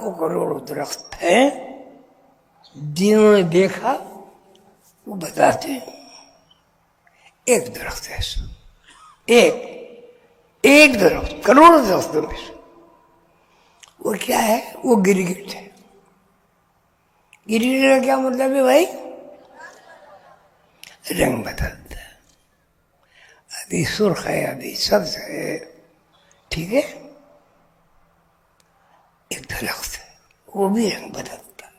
को करोड़ों दरख्त हैं, जिन्होंने देखा वो बताते हैं एक दरख्त है ऐसा, एक दरख्त करोड़ों दरख्तों में से। वो क्या है? वो गिरगिट है। गिरगिट का क्या मतलब है भाई? रंग बदलता है, अभी सुर्ख है, अभी सब्ज है, ठीक है। एक दरख्त है, वो भी रंग बदलता है।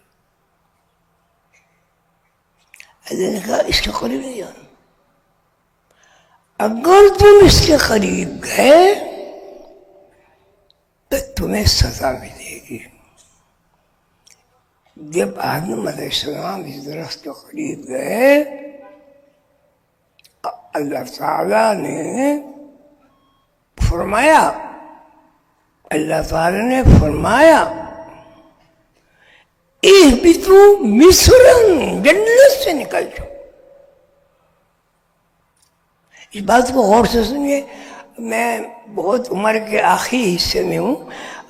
अल्लाह ने कहा इसके करीब नहीं जाना, अगर तुम इसके करीब गए तो तुम्हें सजा मिलेगी। जब आदम अलैहिस्सलाम इस दरख्त के करीब गए, अल्लाह ताला ने फरमाया, अल्लाह ताला ने फरमाया इहबितू मिस्रन, जन्नत से निकल जाओ। इस बात को गौर से सुनिए। मैं बहुत उम्र के आखिरी हिस्से में हूँ।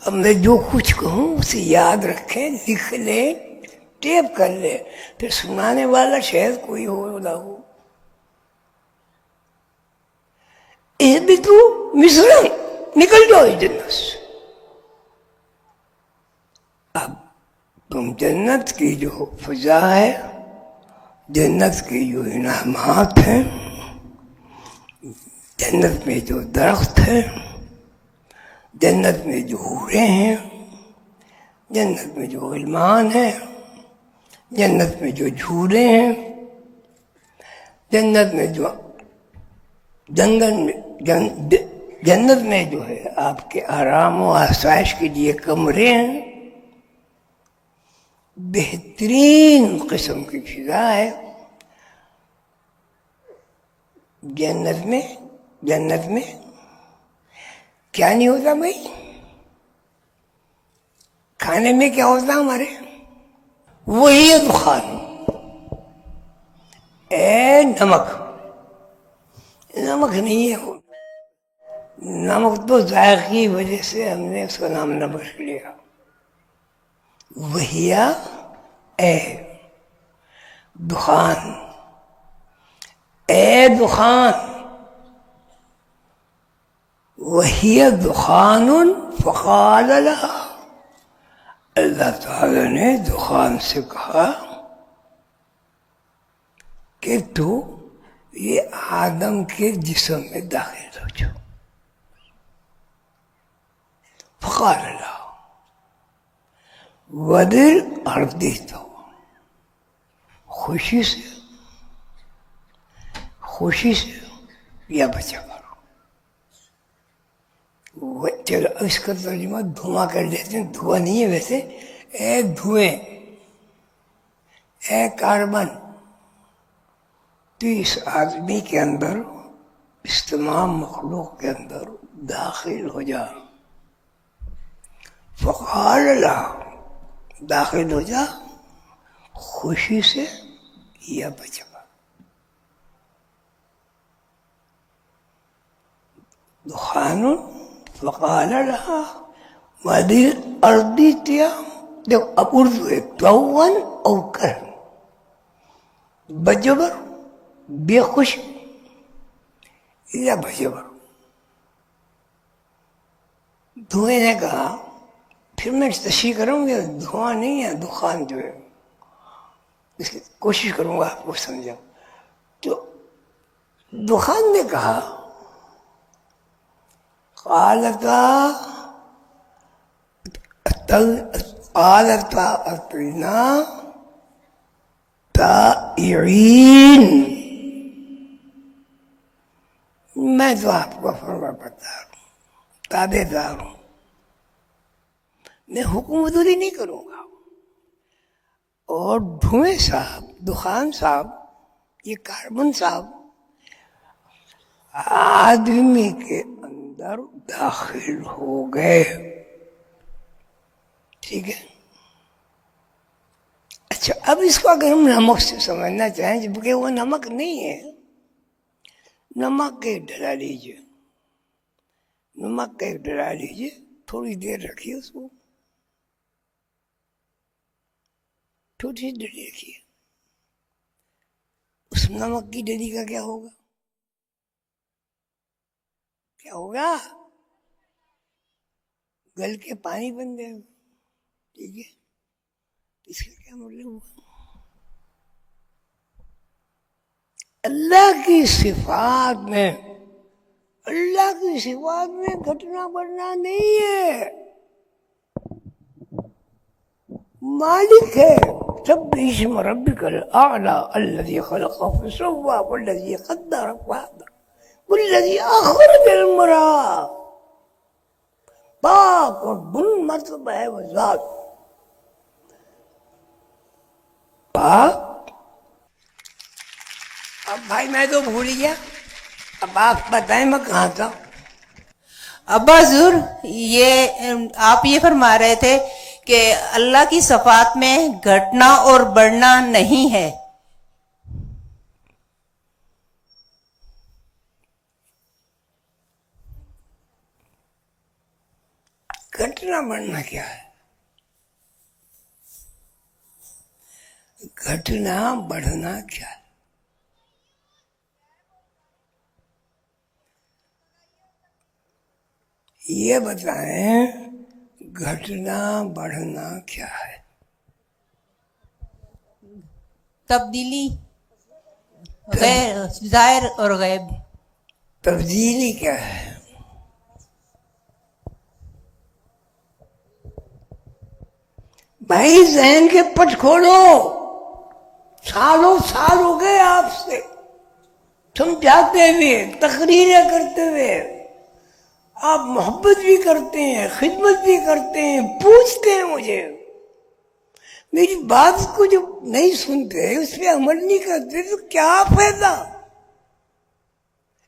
अब मैं जो कुछ कहूँ उसे याद रखें, लिख ले, टेप कर ले, फिर सुनाने वाला शायद कोई हो ना हो। इहबितू मिस्रन, निकल जाओ इस जन्नत से। अब तुम जन्नत की जो फजा है, जन्नत की जो इनामात हैं, जन्नत में जो दरख्त है, जन्नत में जो हूरें हैं, जन्नत में जो ग़िलमान हैं, जन्नत में जो झूले हैं, जन्नत में जो जंगल में जन्नत में जो है आपके आराम और आसाइश के लिए कमरे हैं, बेहतरीन किस्म की फिजा है। जन्नत में क्या नहीं होता भाई? खाने में क्या होता हमारे? वही है दुखान, नमक। नमक नहीं है वो, नमक तो जायके की वजह से हमने उसका नाम नमक रख लिया। वहिया ए दुखान, ए दुखान, वहिया दुखानुन फ़क़ाल लहा। अल्लाह ताला ने दुखान से कहा कि तू ये आदम के जिस्म में दाखिल हो जाओ। फ़क़ाल लहा वदिल अर्दी, तो खुशी से या बचा करो। चलो इसका तर्जुमा धुआं कर देते हैं। धुआं नहीं है वैसे, ए धुएं, ए कार्बन। तो इस आदमी के अंदर, इस तमाम मखलूक के अंदर दाखिल हो जा। फ़क़ाल लहा, दाखिल हो जा खुशी से या बचा। दुखानुन फ़क़ाल लहा वदिल अर्दी तिया। देखो अब उर्दू है, तौवन और करम, बजबर बेखुश या बजबर। धुएं ने कहा, फिर मैं तशरीह करूँगा, धुआं नहीं है, दुखान जो है, इसकी कोशिश करूँगा आपको समझा। तो दुखान ने कहा, क़ालता अतीना ताइरीन। मैं तो आपका फरमाबरदार हूँ, ताबेदार हूँ, मैं हुक्मदुरी नहीं करूँगा। और धुएं साहब, दुखान साहब, ये कार्बन साहब आदमी के अंदर दाखिल हो गए, ठीक है। अच्छा, अब इसको अगर हम नमक से समझना चाहें, जबकि वो नमक नहीं है, नमक के डला लीजिए, नमक के डला लीजिए, थोड़ी देर रखिए उसको, چھوٹی سی ڈلی رکھی ہے، اس نمک کی ڈلی کا کیا ہوگا؟ کیا ہوگا؟ گل کے پانی بن جائے گا، ٹھیک ہے؟ اس کا کیا مطلب ہوا؟ اللہ کی صفات میں گھٹنا بڑھنا نہیں ہے، مالک ہے. سبح اسم ربک الاعلی الذی خلق فسوی والذی قدر فہدی والذی اخرج المرعی. پاک اور بلند مرتبہ ہے وہ ذات پاک. اب بھائی میں تو بھول گیا، اب آپ بتائیں میں کہاں تھا؟ ابا حضور، آپ یہ فرما رہے تھے کہ اللہ کی صفات میں گھٹنا اور بڑھنا نہیں ہے. گھٹنا بڑھنا کیا ہے؟ گھٹنا بڑھنا کیا ہے؟ یہ بتائیں گھٹنا بڑھنا کیا ہے؟ تبدیلی، غیر ظاہر اور غیب. تبدیلی کیا ہے؟ بھائی ذہن کے پٹ کھولو، سالوں سال ہو گئے آپ سے سمجھاتے ہوئے، تقریریں کرتے ہوئے. آپ محبت بھی کرتے ہیں، خدمت بھی کرتے ہیں، پوچھتے ہیں مجھے، میری بات کو جب نہیں سنتے، اس پہ عمل نہیں کرتے تو کیا فائدہ؟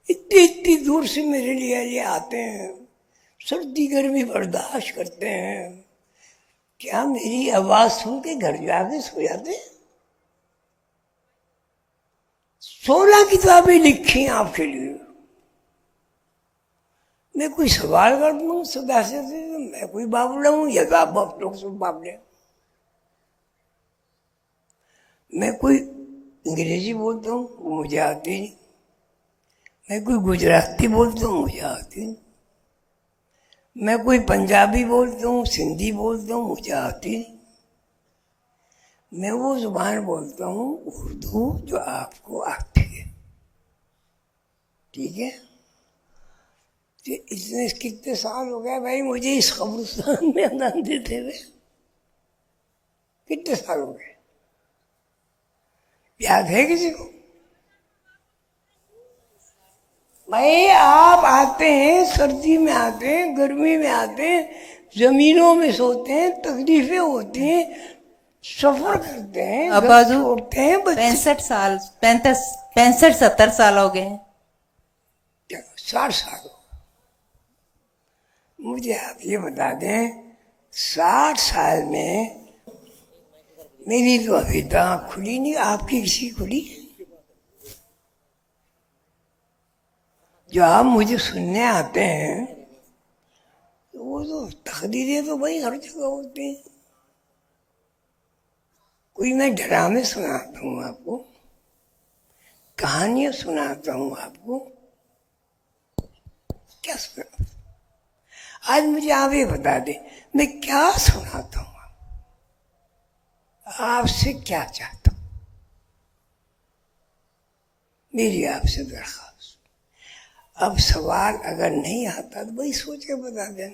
اتنی دور سے میرے لیے آتے ہیں، سردی گرمی برداشت کرتے ہیں، کیا میری آواز سن کے گھر جا کے سو جاتے ہیں؟ 16 کتابیں لکھی آپ کے لیے. میں کوئی سوال کر دوں سدا سے میں کوئی بابلہ ہوں یا آپ لوگ سب بابلے؟ میں کوئی انگریزی بولتا ہوں وہ مجھے آتی نہیں، میں کوئی گجراتی بولتا ہوں مجھے آتی نہیں، میں کوئی پنجابی بولتا ہوں، سندھی بولتا ہوں مجھے آتی نہیں. میں وہ زبان بولتا ہوں اردو جو آپ کو آتی ہے، ٹھیک ہے؟ اتنے کتنے سال ہو گئے بھائی مجھے اس قبرستان میں اذان دیتے ہوئے؟ کتنے سال ہو گئے؟ یاد ہے کسی کو؟ بھائی آپ آتے ہیں، سردی میں آتے ہیں، گرمی میں آتے ہیں، زمینوں میں سوتے ہیں، تکلیفیں ہوتی ہیں، سفر کرتے ہیں، ابا گھر حضور چھوڑتے ہیں، 65-70 سال ہو گئے ہیں. 60 سال ہو. مجھے آپ یہ بتا دیں 60 سال میں میری تو ابھی تک کھلی نہیں، آپ کی کسی کھلی؟ جو آپ مجھے سننے آتے ہیں وہ تو تقریریں تو بھائی ہر جگہ ہوتی ہیں. کوئی میں ڈرامے سناتا ہوں آپ کو، کہانیاں سناتا ہوں آپ کو، کیا سناتا ہوں؟ آج مجھے آپ یہ بتا دیں میں کیا سناتا ہوں، آپ سے کیا چاہتا ہوں؟ میری آپ سے درخواست، اب سوال اگر نہیں آتا تو بھائی سوچ کے بتا دینا.